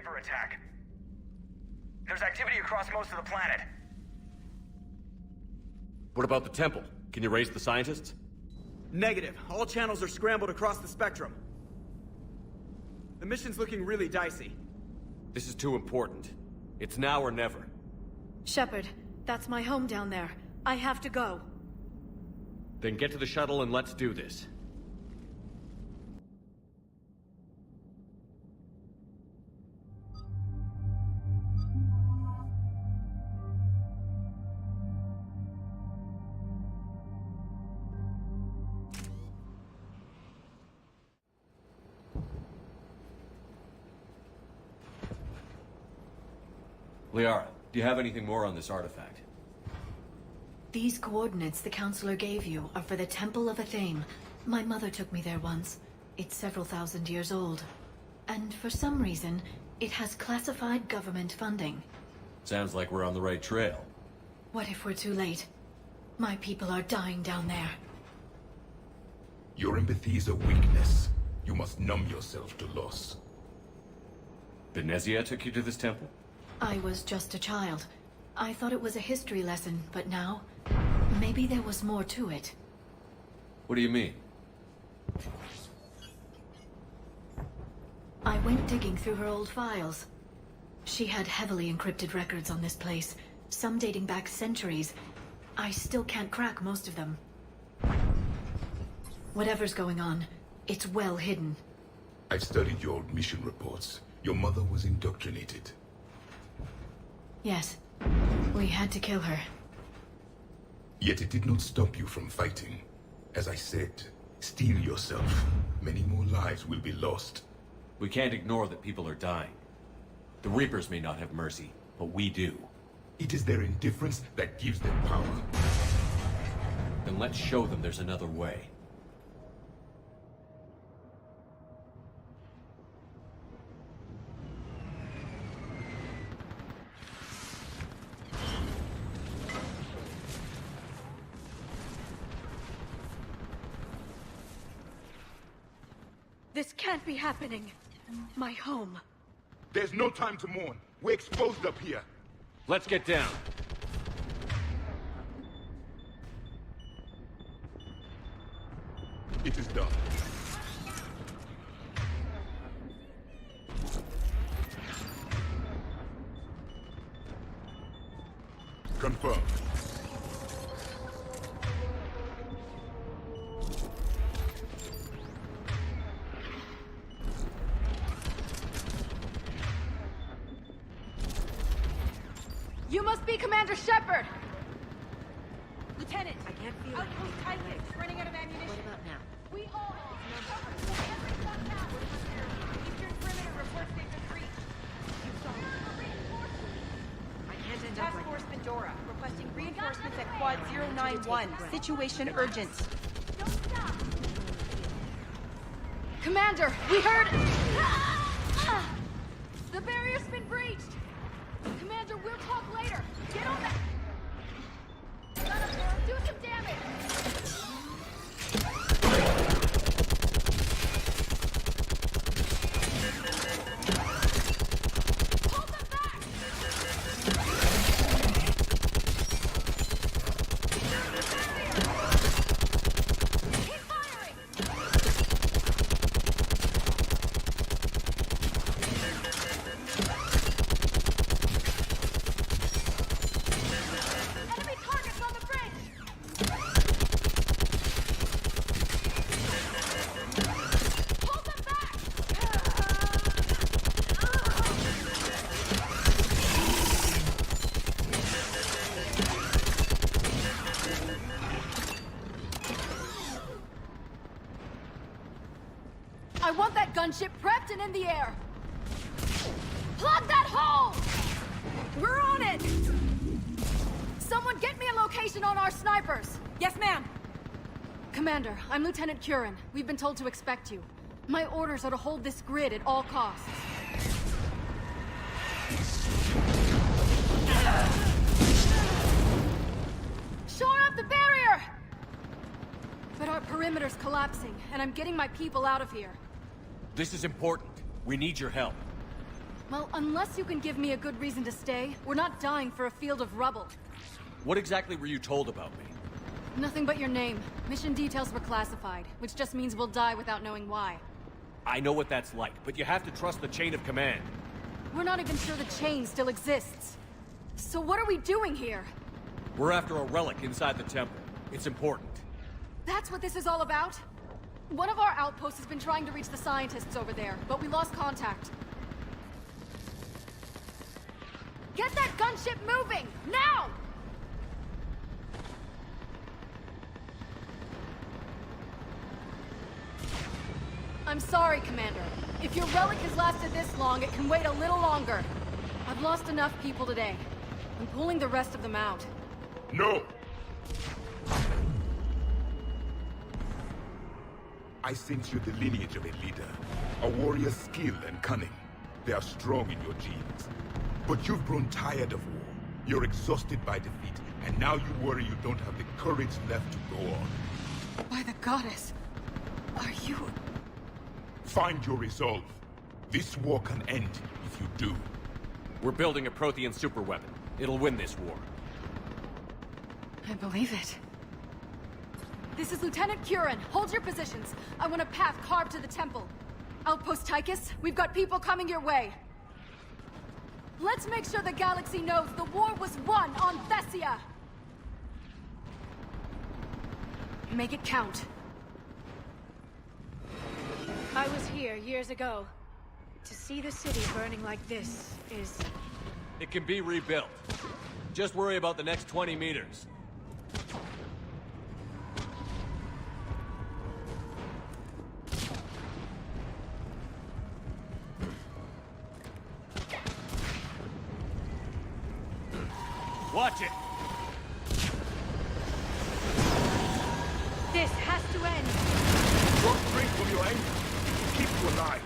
Reaper attack. There's activity across most of the planet. What about the temple? Can you raise the scientists? Negative. All channels are scrambled across the spectrum. The mission's looking really dicey. This is too important. It's now or never. Shepard, that's my home down there. I have to go. Then get to the shuttle and let's do this. Liara, do you have anything more on this artifact? These coordinates the Counselor gave you are for the Temple of Athame. My mother took me there once. It's several thousand years old. And for some reason, it has classified government funding. Sounds like we're on the right trail. What if we're too late? My people are dying down there. Your empathy is a weakness. You must numb yourself to loss. Thessia took you to this temple? I was just a child. I thought it was a history lesson, but now, maybe there was more to it. What do you mean? I went digging through her old files. She had heavily encrypted records on this place, some dating back centuries. I still can't crack most of them. Whatever's going on, it's well hidden. I've studied your old mission reports. Your mother was indoctrinated. Yes, we had to kill her. Yet it did not stop you from fighting. As I said, steel yourself. Many more lives will be lost. We can't ignore that people are dying. The Reapers may not have mercy, but we do. It is their indifference that gives them power. Then let's show them there's another way. This can't be happening. My home. There's no time to mourn. We're exposed up here. Let's get down. It is done. Confirmed. You must be Commander Shepard! Lieutenant! I can't feel Outpost Titan, running out of ammunition. What about now? We all Eastern perimeter reports they've been breached. I can't end up Task Force Pandora, requesting reinforcements at Quad 091. Situation urgent. Don't stop! Commander, we heard... The barrier's been breached! Commander, we'll talk later! Get on that... Do some damage! Hold them back! Keep firing! Enemy targets on the bridge! Hold them back! I want that gunship prepped and in the air! Plug that hole! We're on it! Someone get me a location on our snipers! Yes, ma'am! Commander, I'm Lieutenant Curran. We've been told to expect you. My orders are to hold this grid at all costs. Shore up the barrier! But our perimeter's collapsing, and I'm getting my people out of here. This is important. We need your help. Well, unless you can give me a good reason to stay, we're not dying for a field of rubble. What exactly were you told about me? Nothing but your name. Mission details were classified, which just means we'll die without knowing why. I know what that's like, but you have to trust the chain of command. We're not even sure the chain still exists. So what are we doing here? We're after a relic inside the temple. It's important. That's what this is all about? One of our outposts has been trying to reach the scientists over there, but we lost contact. Get that gunship moving! Now! I'm sorry, Commander. If your relic has lasted this long, it can wait a little longer. I've lost enough people today. I'm pulling the rest of them out. No! I sense you're the lineage of a leader. A warrior's skill and cunning. They are strong in your genes. But you've grown tired of war. You're exhausted by defeat, and now you worry you don't have the courage left to go on. By the goddess, are you... Find your resolve. This war can end if you do. We're building a Prothean superweapon. It'll win this war. I believe it. This is Lieutenant Curran. Hold your positions. I want a path carved to the temple. Outpost Tychus, we've got people coming your way. Let's make sure the galaxy knows the war was won on Thessia! Make it count. I was here years ago. To see the city burning like this is... It can be rebuilt. Just worry about the next 20 meters. Watch it! This has to end! Your strength will your aim. It will keep you alive.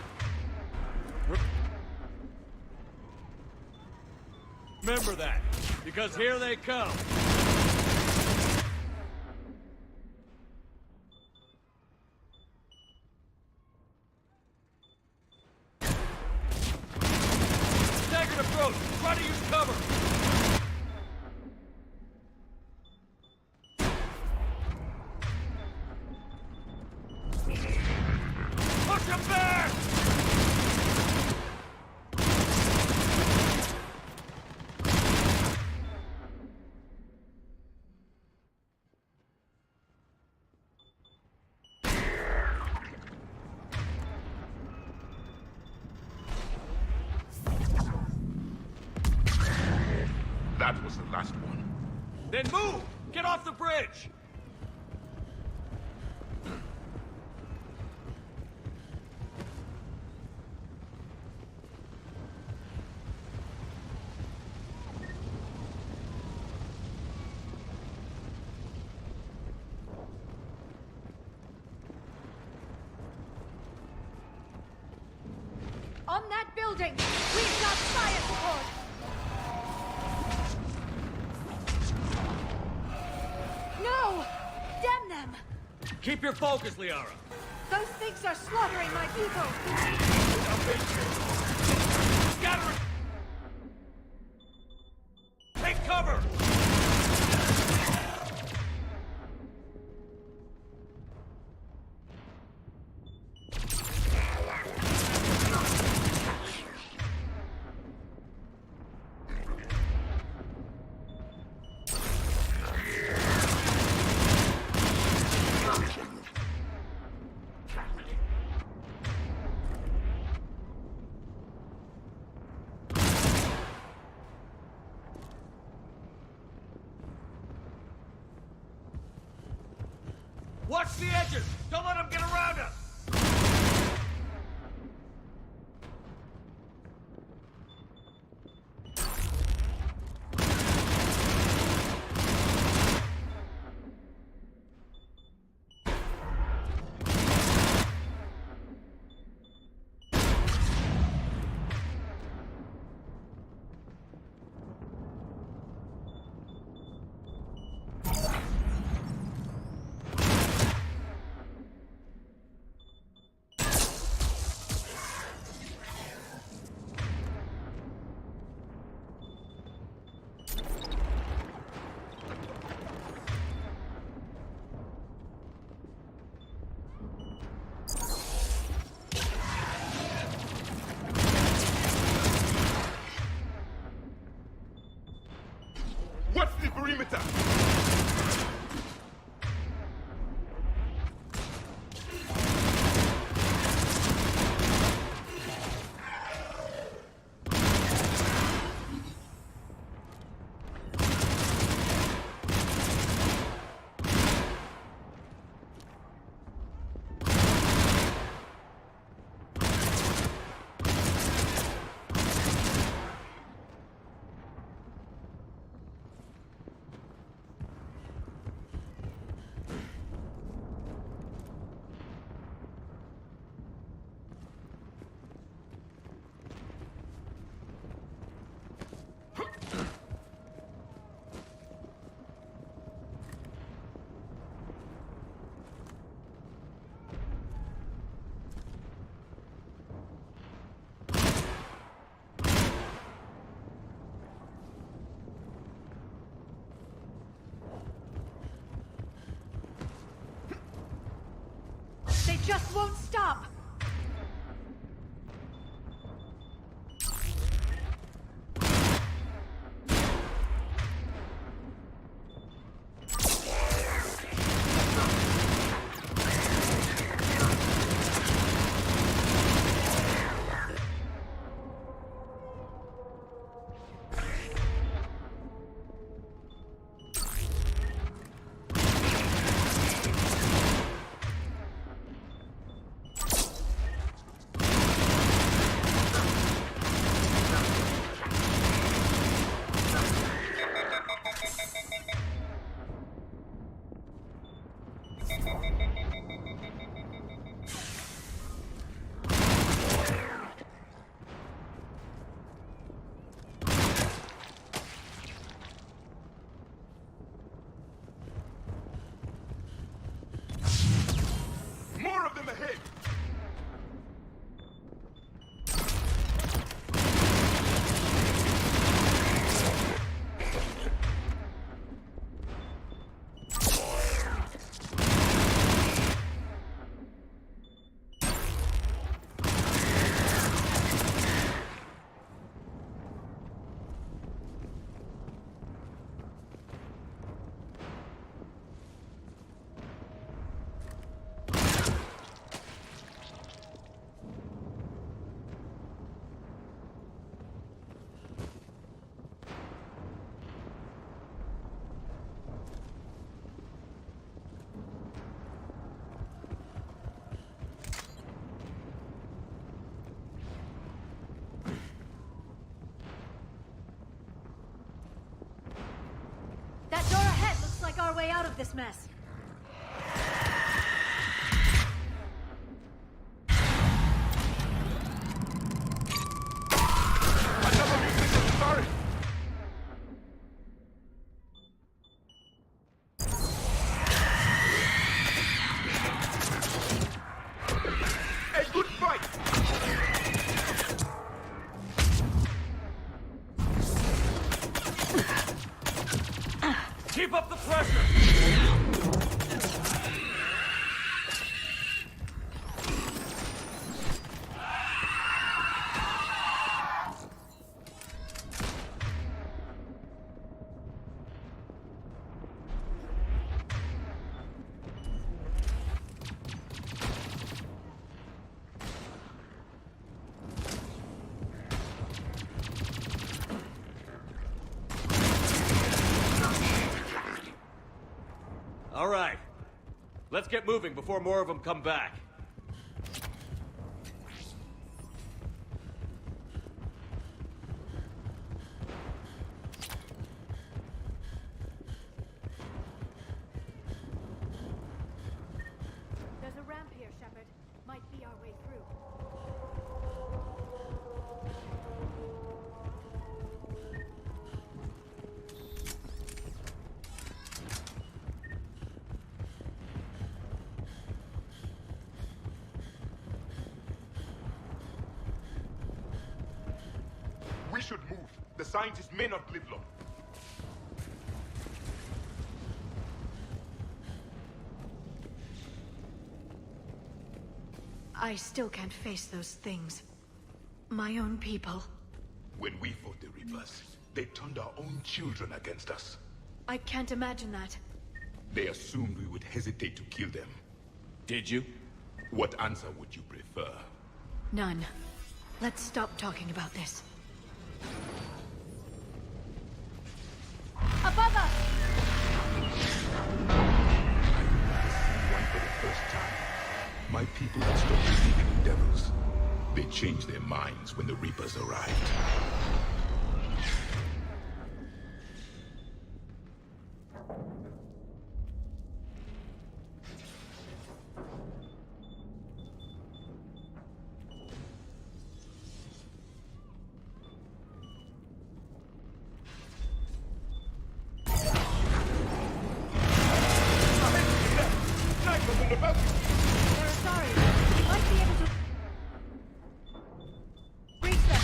Remember that, because here they come. Staggered approach! Try to use cover! Push him back! That was the last one. Then move! Get off the bridge! On that building! We've got fire support! No! Damn them! Keep your focus, Liara. Those things are slaughtering my people! Scatter! Take cover! Watch the edges! Don't let them get around us! just won't stop! More of them ahead! That door ahead looks like our way out of this mess. Another mutant! Sorry! A good fight! Keep up the pressure! All right. Let's get moving before more of them come back. There's a ramp here, Shepard. Might be our way through. We should move. The scientists may not live long. I still can't face those things. My own people. When we fought the Reapers, they turned our own children against us. I can't imagine that. They assumed we would hesitate to kill them. Did you? What answer would you prefer? None. Let's stop talking about this. Above us! One for the first time. My people had stopped believing in devils. They changed their minds when the Reapers arrived. They're sorry. We might be able to... reach them.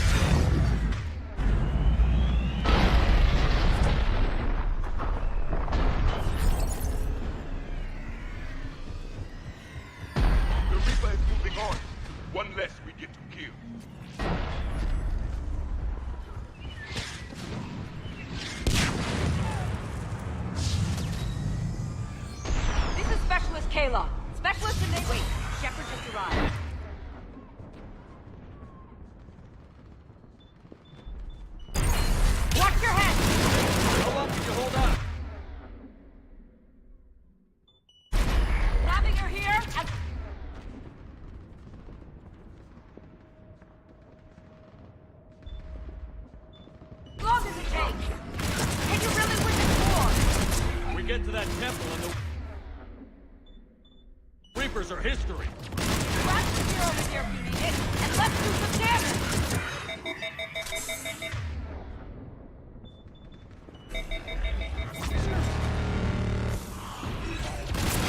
get to that temple and the Reapers are history. Grab the gear over here if you need it, and let's do some damage!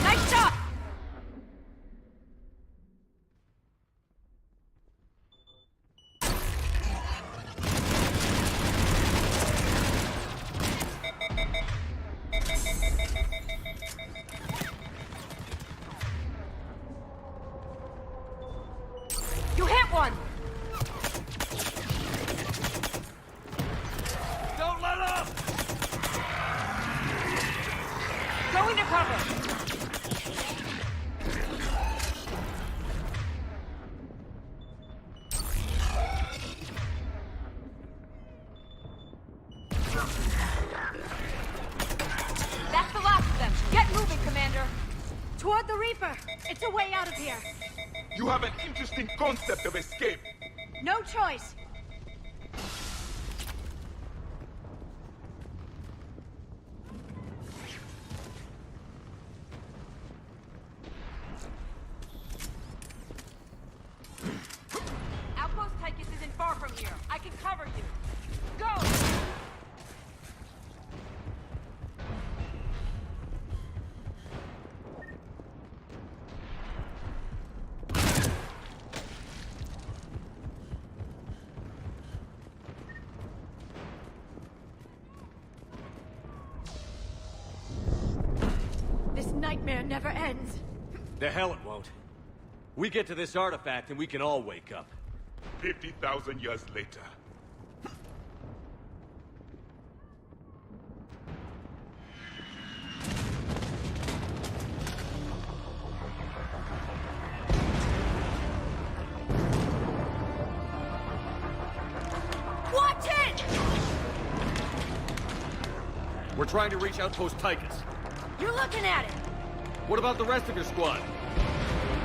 Nice shot! You hit one! Don't let up! Go into cover! That's the last of them. Get moving, Commander. Toward the Reaper! It's a way out of here! You have an interesting concept of escape. No choice! Outpost Tychus isn't far from here. I can cover you. Go! This nightmare never ends. The hell it won't. We get to this artifact and we can all wake up. 50,000 years later. Watch it! We're trying to reach Outpost Tychus. You're looking at it! What about the rest of your squad?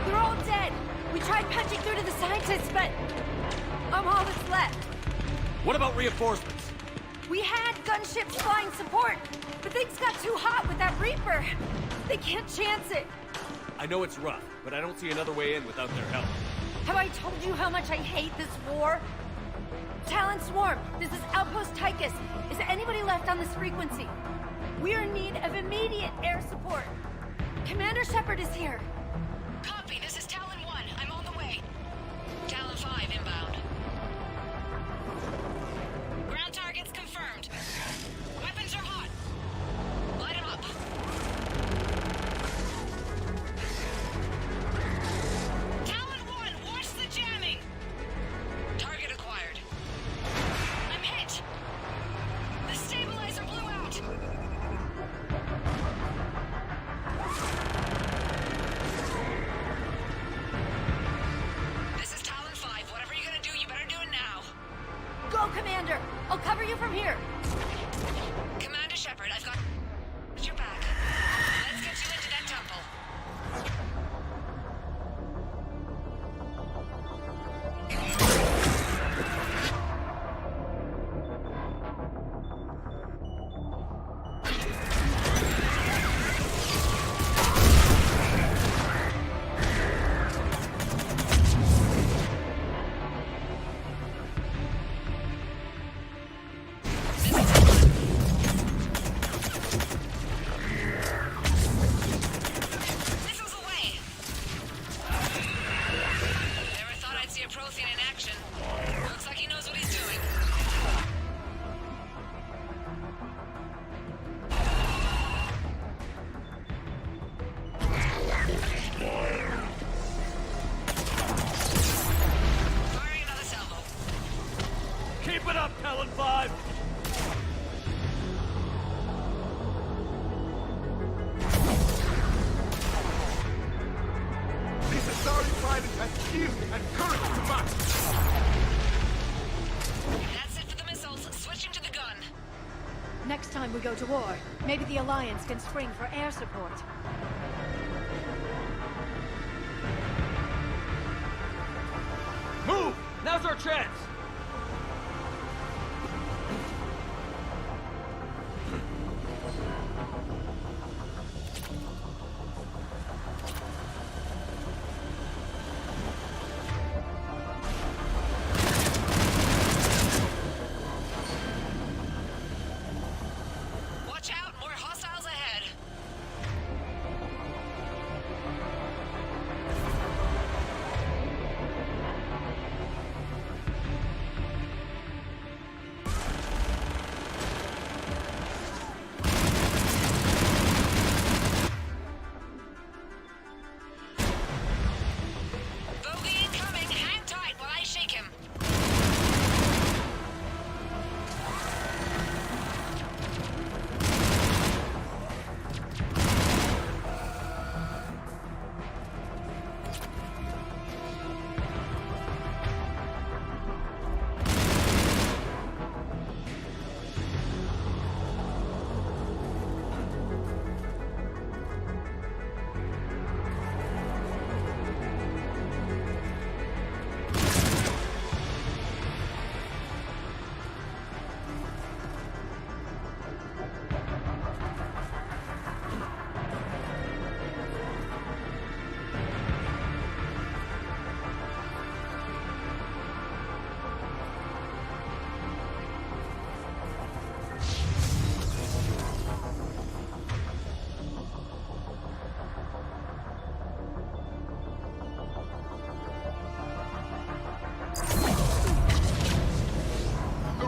They're all dead! We tried punching through to the scientists, but I'm all that's left. What about reinforcements? We had gunships flying support, but things got too hot with that Reaper. They can't chance it. I know it's rough, but I don't see another way in without their help. Have I told you how much I hate this war? Talon Swarm, this is Outpost Tychus. Is anybody left on this frequency? We're in need of immediate air support. Commander Shepard is here. Copy, this is Talon 1. I'm on the way. Talon 5 inbound. Ground targets confirmed. Weapons are hot. Light 'em up. Talon 1, watch the jamming! Target acquired. I'm hit! The stabilizer blew out! This is Talon 5. Whatever you're gonna do, you better do it now. Go, Commander! I'll cover you from here. Commander Shepard, I've got your back. Let's get you into that temple. Missiles away! Never thought I'd see a Prothean in action. Looks like he knows what he's doing. Firing another salvo. Keep it up, Talon 5! This Asari pilot has skill and courage to match. That's it for the missiles. Switching to the gun. Next time we go to war, maybe the Alliance can spring for air support. Move! Now's our chance!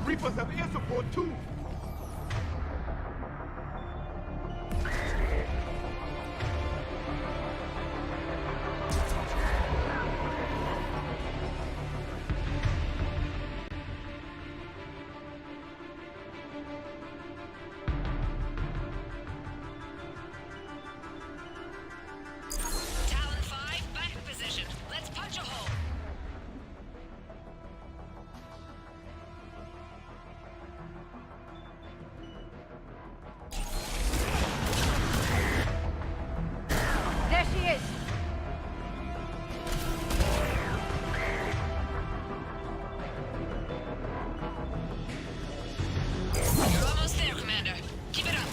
Reapers have air support too! Talon 5, back in position. Let's punch a hole. There she is! You're almost there, Commander. Keep it up.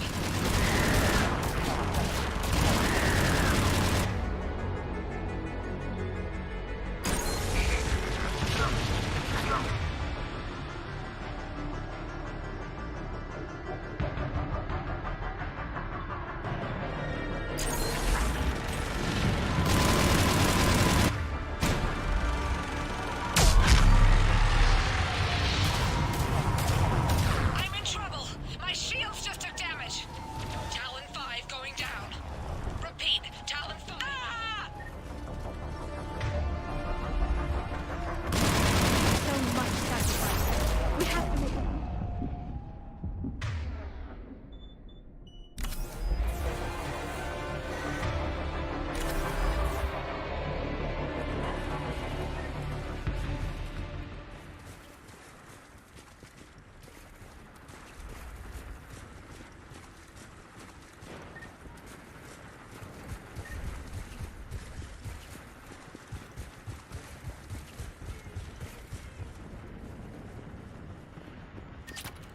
I'm in trouble. My shields just took damage. Talon 5 going down. Repeat, Talon 5. Ah! So much sacrifice. We have to make it.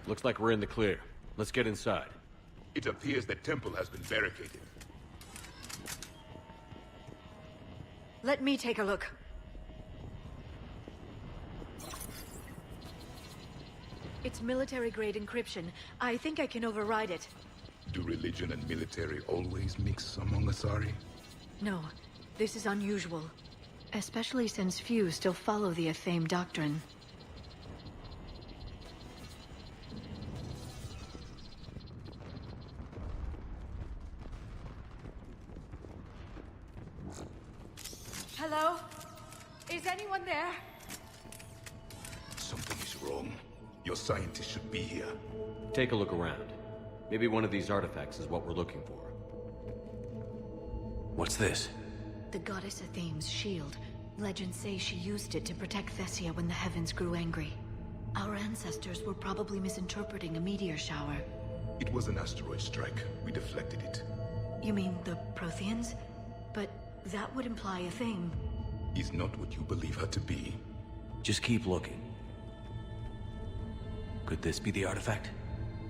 Looks like we're in the clear. Let's get inside. It appears the temple has been barricaded. Let me take a look. It's military-grade encryption. I think I can override it. Do religion and military always mix among Asari? No, this is unusual. Especially since few still follow the Athame doctrine. Hello? Is anyone there? Something is wrong. Your scientists should be here. Take a look around. Maybe one of these artifacts is what we're looking for. What's this? The goddess Athame's shield. Legends say she used it to protect Thessia when the heavens grew angry. Our ancestors were probably misinterpreting a meteor shower. It was an asteroid strike. We deflected it. You mean the Protheans? But that would imply Athame. Is not what you believe her to be. Just keep looking. Could this be the artifact?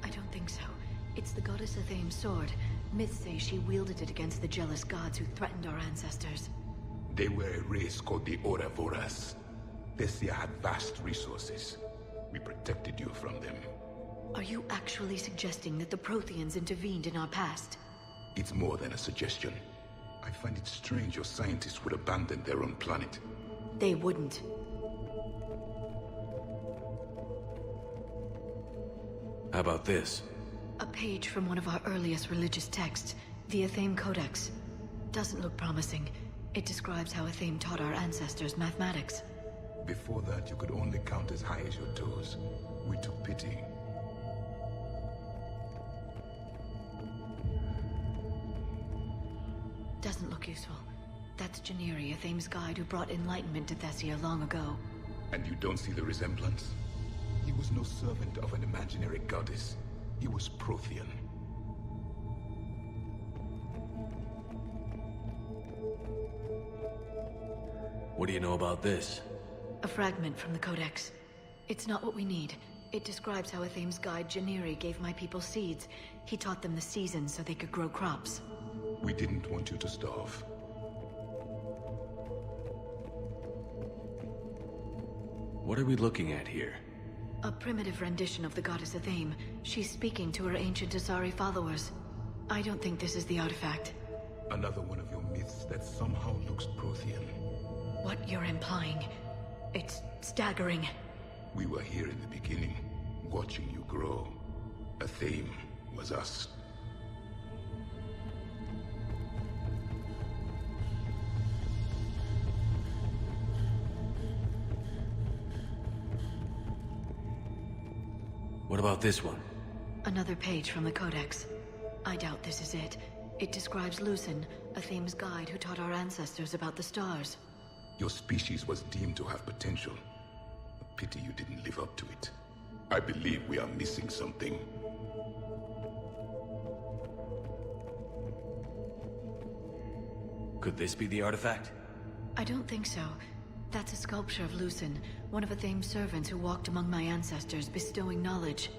I don't think so. It's the goddess Athame's sword. Myths say she wielded it against the jealous gods who threatened our ancestors. They were a race called the Oravoras. Thessia had vast resources. We protected you from them. Are you actually suggesting that the Protheans intervened in our past? It's more than a suggestion. I find it strange your scientists would abandon their own planet. They wouldn't. How about this? A page from one of our earliest religious texts, the Athame Codex. Doesn't look promising. It describes how Athame taught our ancestors mathematics. Before that, you could only count as high as your toes. We took pity. Doesn't look useful. That's Janiri, Athame's guide who brought enlightenment to Thessia long ago. And you don't see the resemblance? He was no servant of an imaginary goddess. He was Prothean. What do you know about this? A fragment from the Codex. It's not what we need. It describes how Athame's guide Janiri gave my people seeds. He taught them the seasons so they could grow crops. We didn't want you to starve. What are we looking at here? A primitive rendition of the goddess Athame. She's speaking to her ancient Asari followers. I don't think this is the artifact. Another one of your myths that somehow looks Prothean. What you're implying, it's staggering. We were here in the beginning. watching you grow. A theme was us. What about this one? Another page from the Codex. I doubt this is it. It describes Lucen, a Thames guide who taught our ancestors about the stars. Your species was deemed to have potential. A pity you didn't live up to it. I believe we are missing something. Could this be the artifact? I don't think so. That's a sculpture of Lucen, one of a Thames servants who walked among my ancestors, bestowing knowledge.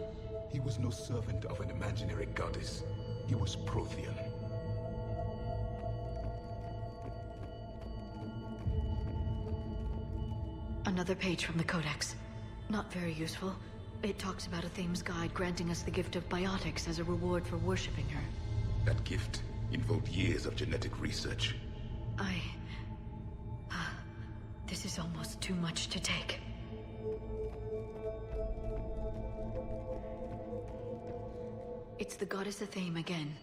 He was no servant of an imaginary goddess. He was Prothean. Another page from the Codex. Not very useful. It talks about a Thames guide granting us the gift of biotics as a reward for worshipping her. That gift involved years of genetic research. This is almost too much to take. It's the goddess Athame again.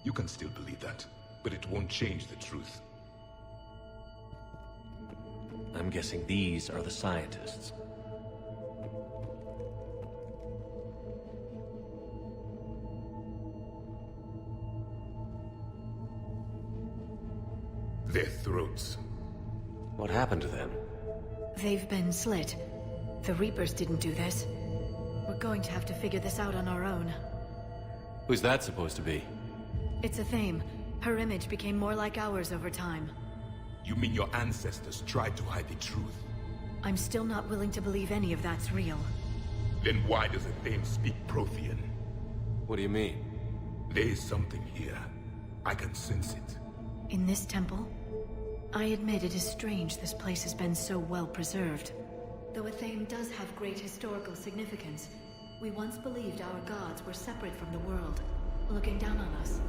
You can still believe that, but it won't change the truth. I'm guessing these are the scientists. Their throats. What happened to them? They've been slit. The Reapers didn't do this. We're going to have to figure this out on our own. Who's that supposed to be? It's Athame. Her image became more like ours over time. You mean your ancestors tried to hide the truth? I'm still not willing to believe any of that's real. Then why does Athame speak Prothean? What do you mean? There is something here. I can sense it. In this temple? I admit it is strange this place has been so well preserved. Though Athame does have great historical significance, we once believed our gods were separate from the world, looking down on us.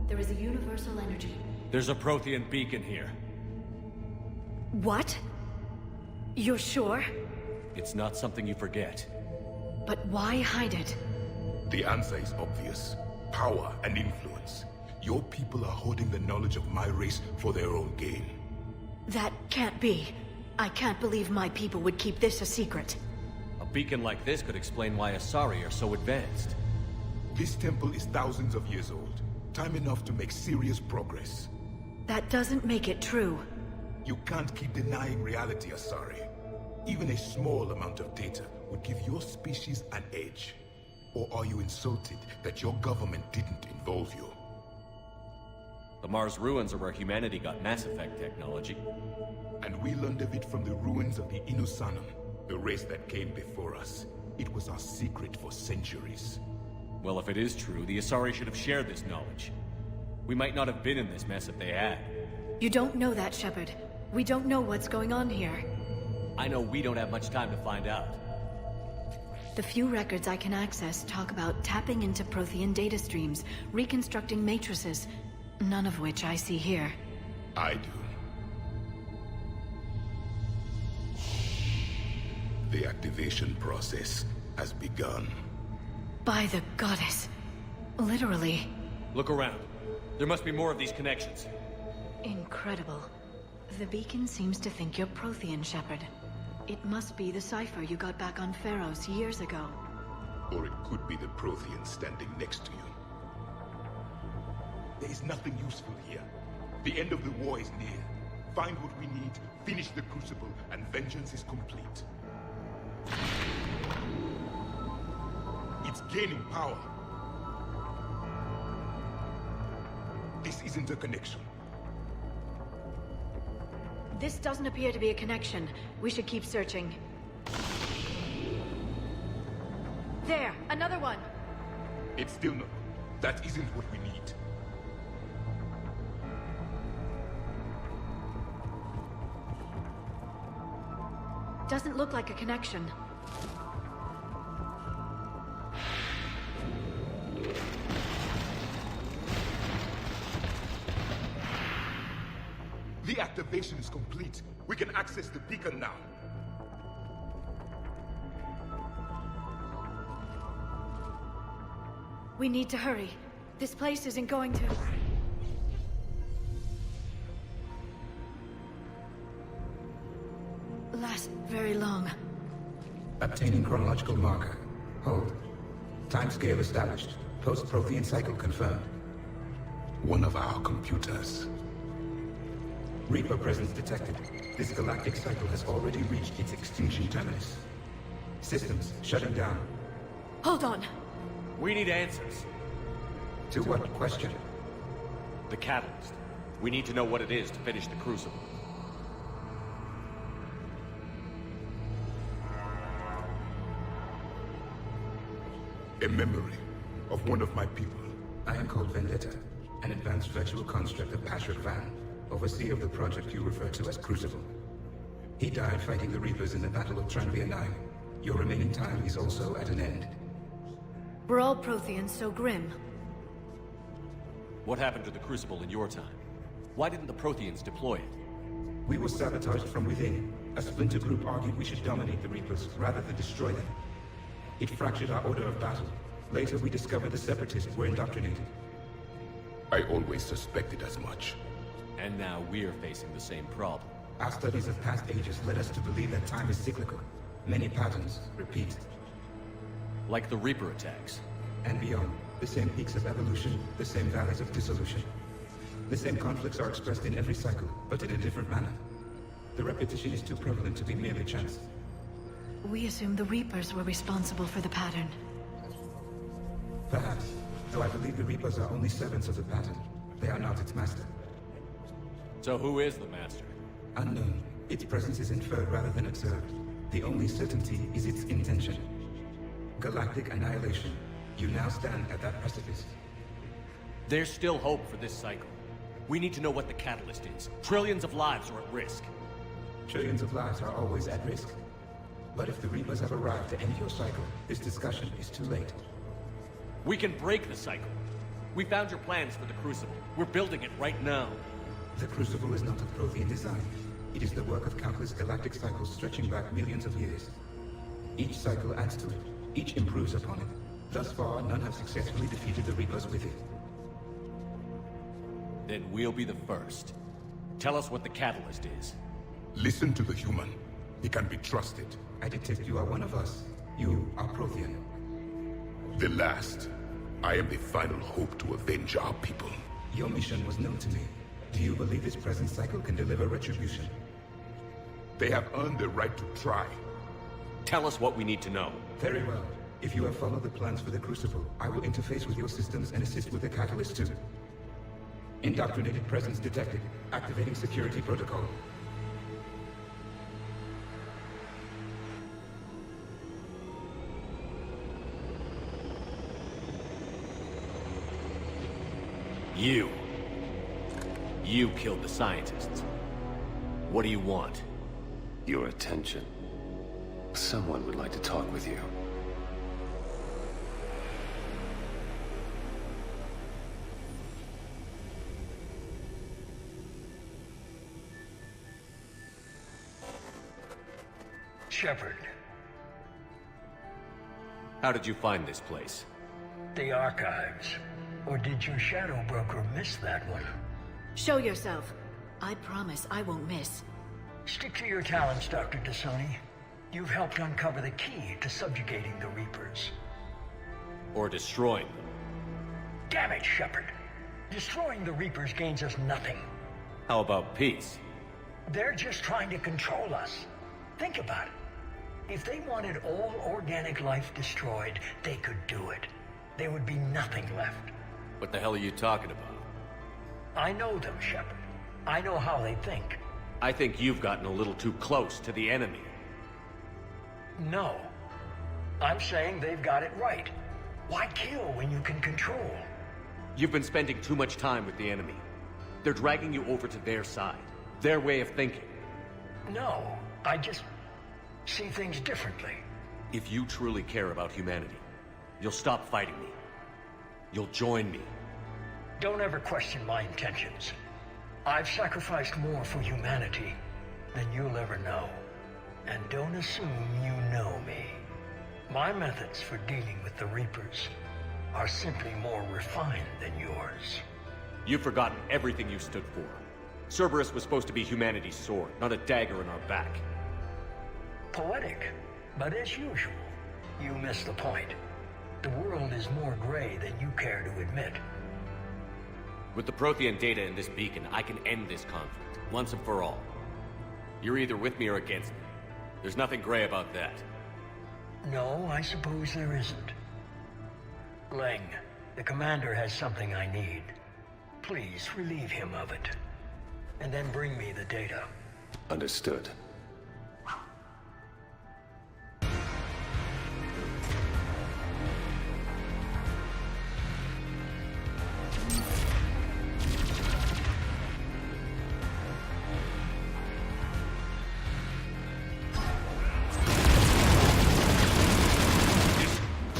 There is a universal energy. There's a Prothean beacon here. What? You're sure? It's not something you forget. But why hide it? The answer is obvious. Power and influence. Your people are hoarding the knowledge of my race for their own gain. That can't be. I can't believe my people would keep this a secret. A beacon like this could explain why Asari are so advanced. This temple is thousands of years old. Time enough to make serious progress. That doesn't make it true. You can't keep denying reality, Asari. Even a small amount of data would give your species an edge. Or are you insulted that your government didn't involve you? The Mars ruins are where humanity got Mass Effect technology. And we learned of it from the ruins of the Inusanum, the race that came before us. It was our secret for centuries. Well, if it is true, the Asari should have shared this knowledge. We might not have been in this mess if they had. You don't know that, Shepard. We don't know what's going on here. I know we don't have much time to find out. The few records I can access talk about tapping into Prothean data streams, reconstructing matrices, none of which I see here. I do. The activation process has begun. By the goddess. Literally. Look around. There must be more of these connections. Incredible. The beacon seems to think you're Prothean, Shepard. It must be the cipher you got back on Pharos years ago. Or it could be the Prothean standing next to you. There is nothing useful here. The end of the war is near. Find what we need, finish the Crucible, and vengeance is complete. It's gaining power. This isn't a connection. This doesn't appear to be a connection. We should keep searching. There! Another one! It's still not. That isn't what we need. Doesn't look like a connection. The activation is complete. We can access the beacon now. We need to hurry. This place isn't going to... last very long. Obtaining chronological marker. Hold. Timescale established. Post-Prothean cycle confirmed. One of our computers. Reaper presence detected. This galactic cycle has already reached its extinction terminus. Systems shutting down. Hold on. We need answers. To what question? The catalyst. We need to know what it is to finish the Crucible. A memory of one of my people. I am called Vendetta, an advanced virtual construct of Patrick Van, overseer of the project you refer to as Crucible. He died fighting the Reapers in the Battle of Tranvia 9. Your remaining time is also at an end. Were all Protheans so grim? What happened to the Crucible in your time? Why didn't the Protheans deploy it? We were sabotaged from within. A splinter group argued we should dominate the Reapers rather than destroy them. It fractured our order of battle. Later we discovered the Separatists were indoctrinated. I always suspected as much. And now we're facing the same problem. Our studies of past ages led us to believe that time is cyclical. Many patterns repeat. Like the Reaper attacks. And beyond, the same peaks of evolution, the same valleys of dissolution. The same conflicts are expressed in every cycle, but in a different manner. The repetition is too prevalent to be merely chance. We assumed the Reapers were responsible for the pattern. Perhaps, though I believe the Reapers are only servants of the pattern. They are not its master. So who is the Master? Unknown. Its presence is inferred rather than observed. The only certainty is its intention. Galactic annihilation. You now stand at that precipice. There's still hope for this cycle. We need to know what the catalyst is. Trillions of lives are at risk. Trillions of lives are always at risk. But if the Reapers have arrived to end your cycle, this discussion is too late. We can break the cycle. We found your plans for the Crucible. We're building it right now. The Crucible is not of Prothean design. It is the work of countless galactic cycles stretching back millions of years. Each cycle adds to it. Each improves upon it. Thus far, none have successfully defeated the Reapers with it. Then we'll be the first. Tell us what the catalyst is. Listen to the human. He can be trusted. I detect you are one of us. You are Prothean. The last. I am the final hope to avenge our people. Your mission was known to me. Do you believe this present cycle can deliver retribution? They have earned the right to try. Tell us what we need to know. Very well. If you have followed the plans for the Crucible, I will interface with your systems and assist with the catalyst too. Indoctrinated presence detected. Activating security protocol. You killed the scientists. What do you want? Your attention. Someone would like to talk with you. Shepard, How did you find this place? the archives. Or did your shadow broker miss that one? Show yourself. I promise I won't miss. Stick to your talents, Dr. T'Soni. You've helped uncover the key to subjugating the Reapers. Or destroying them? Damn it, Shepard. Destroying the Reapers gains us nothing. How about peace? They're just trying to control us. Think about it. If they wanted all organic life destroyed, they could do it. There would be nothing left. What the hell are you talking about? I know them, Shepard. I know how they think. I think you've gotten a little too close to the enemy. No. I'm saying they've got it right. Why kill when you can control? You've been spending too much time with the enemy. They're dragging you over to their side. Their way of thinking. No, I just see things differently. If you truly care about humanity, you'll stop fighting me. You'll join me. Don't ever question my intentions. I've sacrificed more for humanity than you'll ever know. And don't assume you know me. My methods for dealing with the Reapers are simply more refined than yours. You've forgotten everything you stood for. Cerberus was supposed to be humanity's sword, not a dagger in our back. Poetic, but as usual, you miss the point. The world is more gray than you care to admit. With the Prothean data in this beacon, I can end this conflict, once and for all. You're either with me or against me. There's nothing gray about that. No, I suppose there isn't. Leng, the commander has something I need. Please relieve him of it. And then bring me the data. Understood.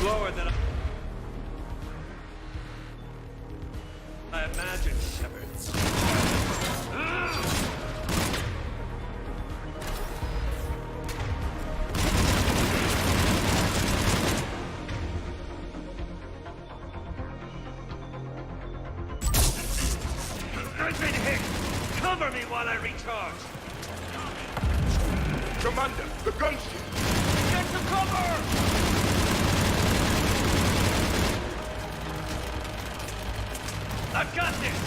Lower than I imagined, Shepard. I've been hit! Cover me while I recharge! Commander, the gunship! Get some cover! I've got this!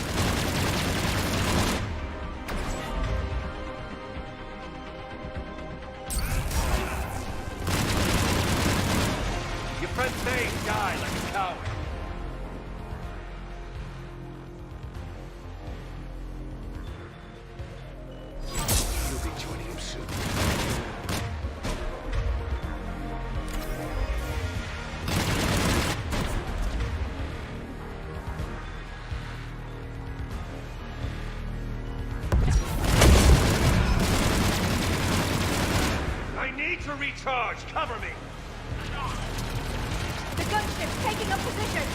Your friend may die like a coward. You'll be joining him soon. I need to recharge! Cover me! The gunship's taking up position!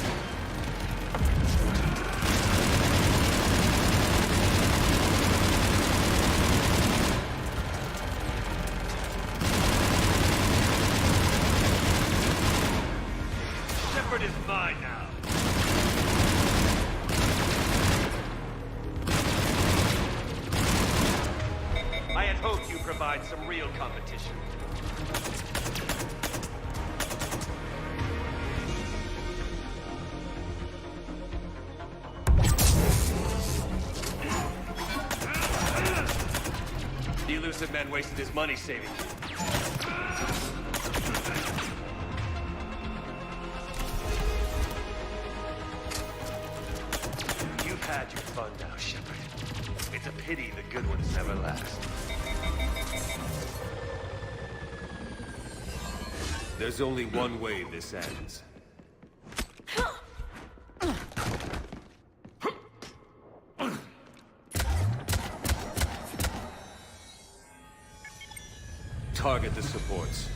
Shepard is mine now. I had hoped you'd provide some real competition. The elusive man wasted his money saving you. You've had your fun now, Shepard. It's a pity the good ones never last. There's only one way this ends. Target the supports.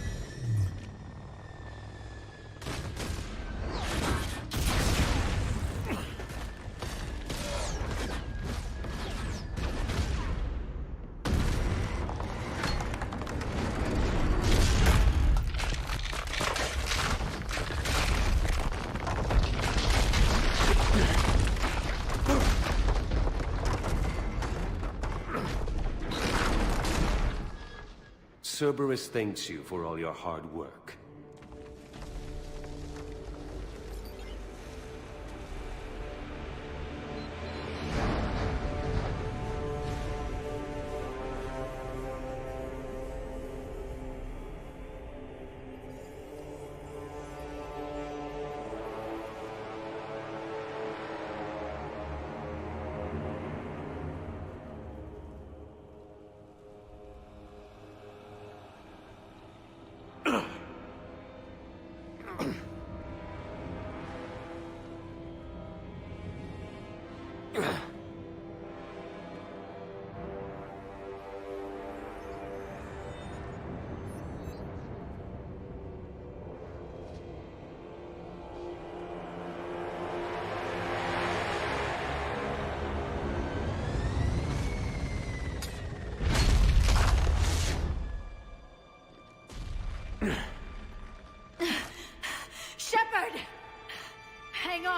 Cerberus thanks you for all your hard work.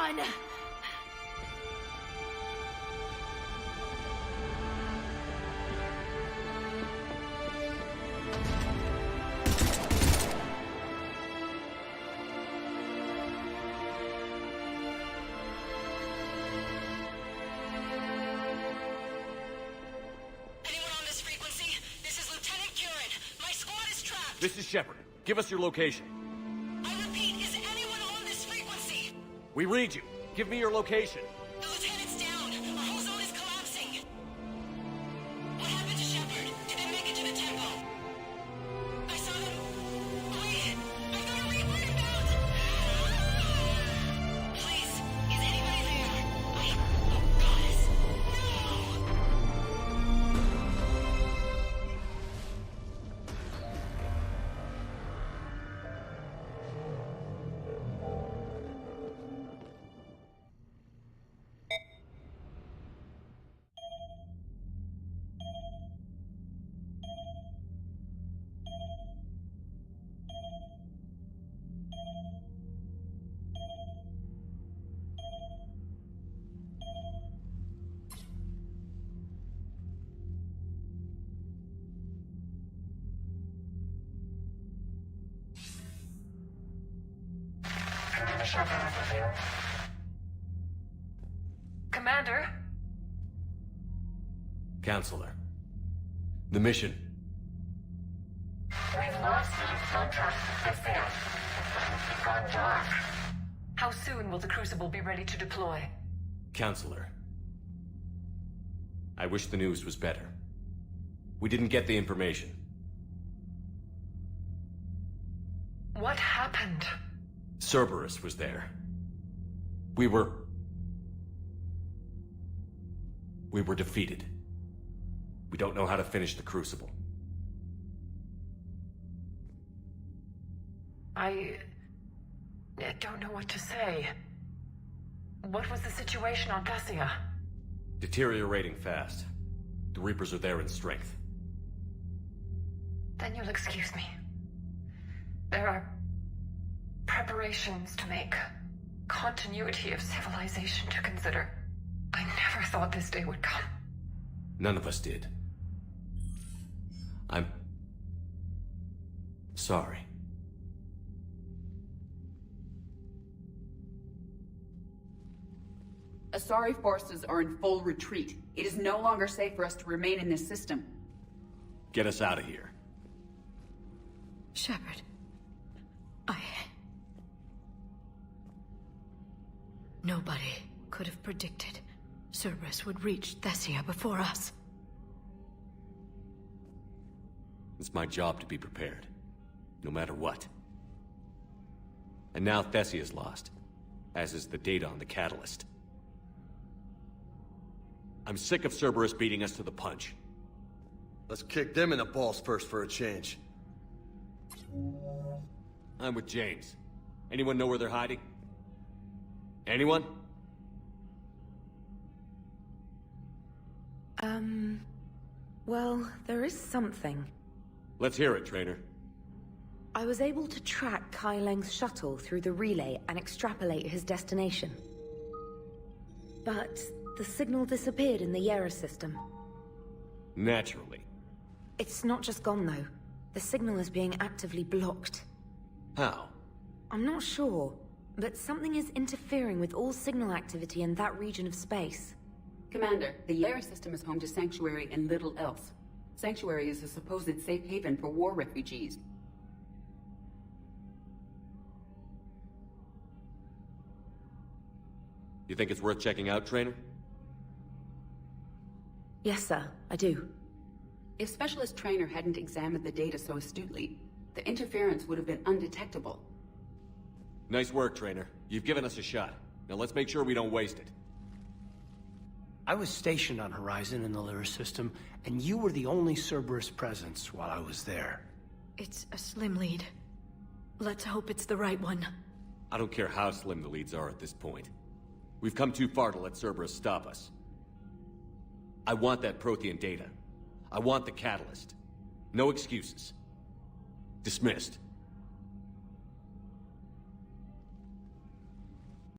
on! This is Shepard. Give us your location. I repeat, is anyone on this frequency? We read you. Give me your location. The lieutenant's down. Our whole zone is collapsing. What happened to Shepard? Did they make it to the temple? I saw them. Wait, I'm gonna read inbound. Please, is anybody there? Oh, goddess. No! Commander? Counselor. The mission. We've lost contact with Thessia. It's gone dark. How soon will the Crucible be ready to deploy? Counselor. I wish the news was better. We didn't get the information. What happened? Cerberus was there. We were defeated. We don't know how to finish the Crucible. I don't know what to say. What was the situation on Thessia? Deteriorating fast. The Reapers are there in strength. Then you'll excuse me. There are preparations to make. Continuity of civilization to consider. I never thought this day would come. None of us did. I'm sorry. Asari forces are in full retreat. It is no longer safe for us to remain in this system. Get us out of here. Shepard. Nobody could have predicted Cerberus would reach Thessia before us. It's my job to be prepared, no matter what. And now Thessia's lost, as is the data on the catalyst. I'm sick of Cerberus beating us to the punch. Let's kick them in the balls first for a change. I'm with James. Anyone know where they're hiding? Anyone? Well, there is something. Let's hear it, Trainer. I was able to track Kai Leng's shuttle through the relay and extrapolate his destination. But the signal disappeared in the Yera system. Naturally. It's not just gone, though. The signal is being actively blocked. How? I'm not sure, but something is interfering with all signal activity in that region of space. Commander, the Yera system is home to Sanctuary and little else. Sanctuary is a supposed safe haven for war refugees. You think it's worth checking out, Trainer? Yes, sir, I do. If Specialist Trainer hadn't examined the data so astutely, the interference would have been undetectable. Nice work, Trainer. You've given us a shot. Now let's make sure we don't waste it. I was stationed on Horizon in the Lyra system, and you were the only Cerberus presence while I was there. It's a slim lead. Let's hope it's the right one. I don't care how slim the leads are at this point. We've come too far to let Cerberus stop us. I want that Prothean data. I want the catalyst. No excuses. Dismissed.